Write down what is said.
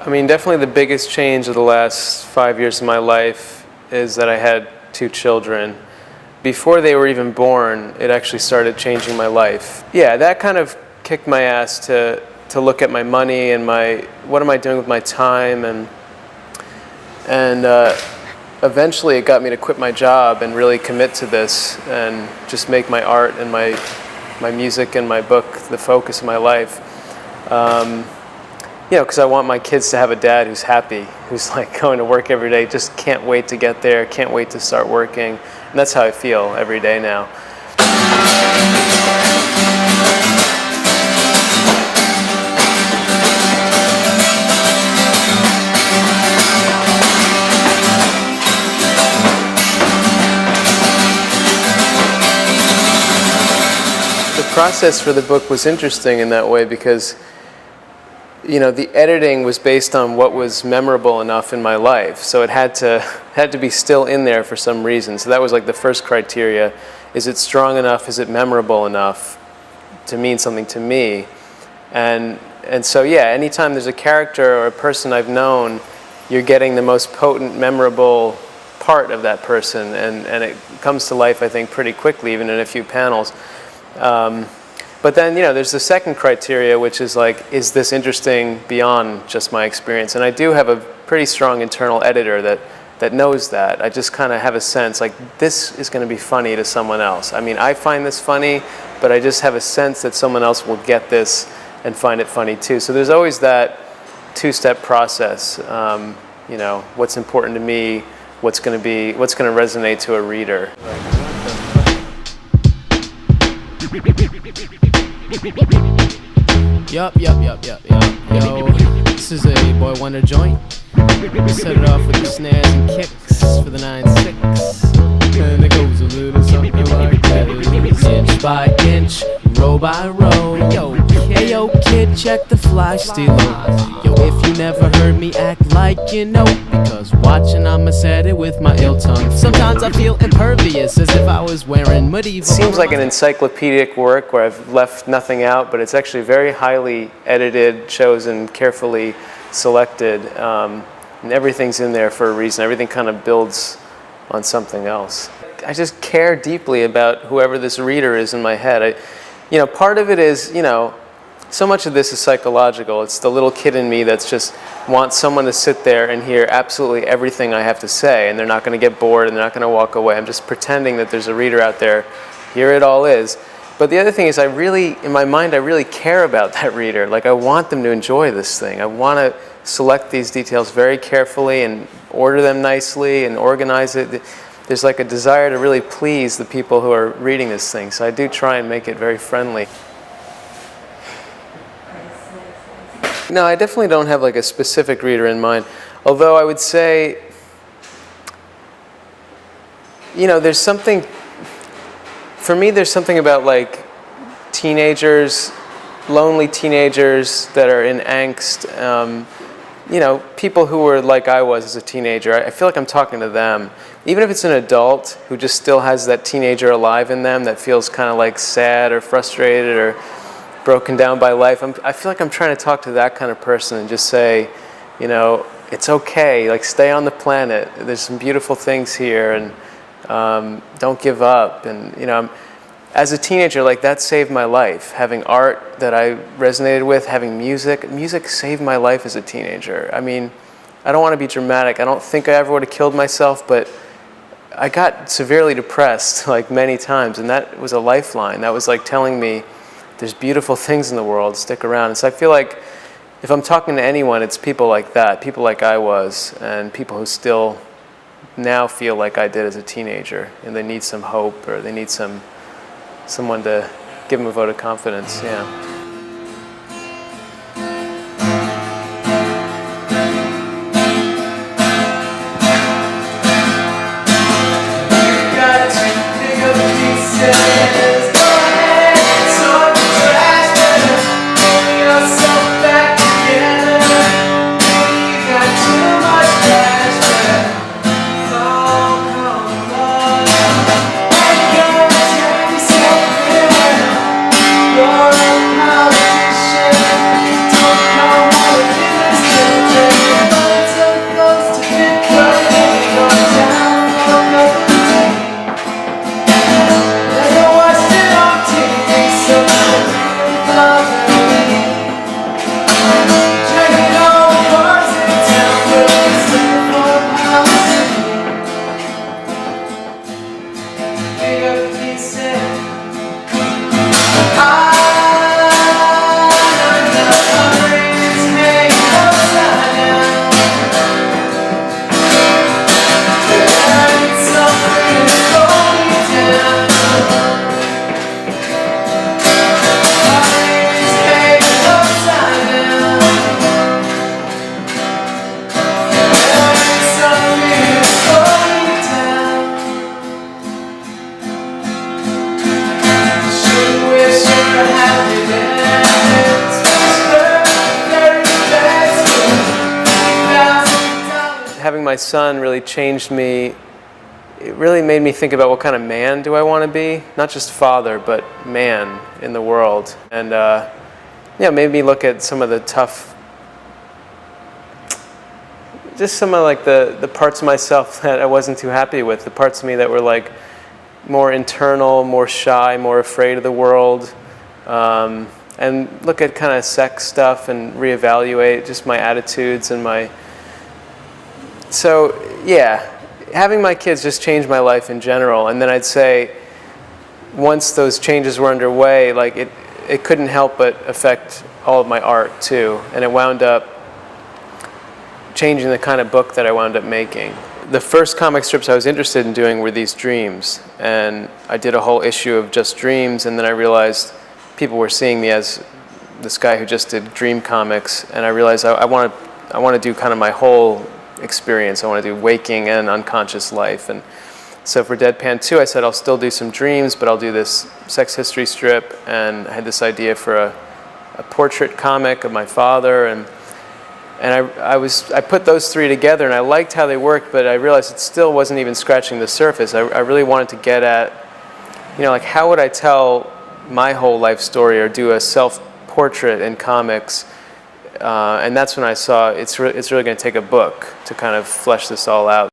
I mean, definitely the biggest change of the last 5 years of my life is that I had 2 children. Before they were even born, it actually started changing my life. Yeah, that kind of kicked my ass to look at my money and what am I doing with my time, and eventually it got me to quit my job and really commit to this and just make my art and my music and my book the focus of my life. You know, because I want my kids to have a dad who's happy, who's like going to work every day, just can't wait to get there, can't wait to start working. And that's how I feel every day now. The process for the book was interesting in that way because, you know, the editing was based on what was memorable enough in my life. So it had to be still in there for some reason. So that was like the first criteria. Is it strong enough? Is it memorable enough to mean something to me? And so, yeah, anytime there's a character or a person I've known, you're getting the most potent, memorable part of that person. And it comes to life, I think, pretty quickly, even in a few panels. But then, you know, there's the second criteria, which is like, is this interesting beyond just my experience? And I do have a pretty strong internal editor that knows that. I just kind of have a sense, like, this is going to be funny to someone else. I mean, I find this funny, but I just have a sense that someone else will get this and find it funny too. So there's always that two-step process. You know, what's important to me, what's going to resonate to a reader. Yup. Yo, this is a Boy Wonder joint. Set it off with the snares and kicks for the 9/6. And it goes a little something like this. Inch by inch, row by row. Yo, kid, check the fly stealer. Yo, if you never heard me act like you know, because watching I'ma set it with my ill tongue. Sometimes I feel impervious, as if I was wearing medieval. It seems like an encyclopedic work where I've left nothing out, but it's actually very highly edited, chosen, carefully selected, and everything's in there for a reason. Everything kind of builds on something else. I just care deeply about whoever this reader is in my head. You know, part of it is, you know, so much of this is psychological. It's the little kid in me that's just wants someone to sit there and hear absolutely everything I have to say, and they're not going to get bored and they're not going to walk away. I'm just pretending that there's a reader out there. Here it all is. But the other thing is, in my mind, I really care about that reader. Like, I want them to enjoy this thing. I want to select these details very carefully and order them nicely and organize it. There's like a desire to really please the people who are reading this thing. So I do try and make it very friendly. No, I definitely don't have like a specific reader in mind. Although I would say, you know, there's something, for me there's something about like teenagers, lonely teenagers that are in angst, you know, people who were like I was as a teenager. I feel like I'm talking to them. Even if it's an adult who just still has that teenager alive in them that feels kind of like sad or frustrated or broken down by life, I feel like I'm trying to talk to that kind of person and just say, you know, it's okay, like stay on the planet. There's some beautiful things here, and don't give up. And you know, as a teenager, like that saved my life. Having art that I resonated with, having music saved my life as a teenager. I mean, I don't want to be dramatic. I don't think I ever would have killed myself, but I got severely depressed like many times, and that was a lifeline. That was like telling me there's beautiful things in the world, stick around. And so I feel like if I'm talking to anyone, it's people like that, people like I was, and people who still now feel like I did as a teenager, and they need some hope, or they need someone to give them a vote of confidence. Yeah. You're my son really changed me. It really made me think about what kind of man do I want to be, not just father, but man in the world. And yeah, made me look at some of the tough, just some of like the parts of myself that I wasn't too happy with, the parts of me that were like more internal, more shy, more afraid of the world, and look at kind of sex stuff and reevaluate just my attitudes and my, so yeah, having my kids just changed my life in general. And then I'd say once those changes were underway, like it couldn't help but affect all of my art too. And it wound up changing the kind of book that I wound up making. The first comic strips I was interested in doing were these dreams. And I did a whole issue of just dreams, and then I realized people were seeing me as this guy who just did dream comics. And I realized I want to do kind of my whole experience. I want to do waking and unconscious life. And so for Deadpan 2, I said I'll still do some dreams, but I'll do this sex history strip. And I had this idea for a portrait comic of my father, and I put those three together, and I liked how they worked, but I realized it still wasn't even scratching the surface. I really wanted to get at, like how would I tell my whole life story or do a self-portrait in comics. And that's when I saw it's really going to take a book to kind of flesh this all out.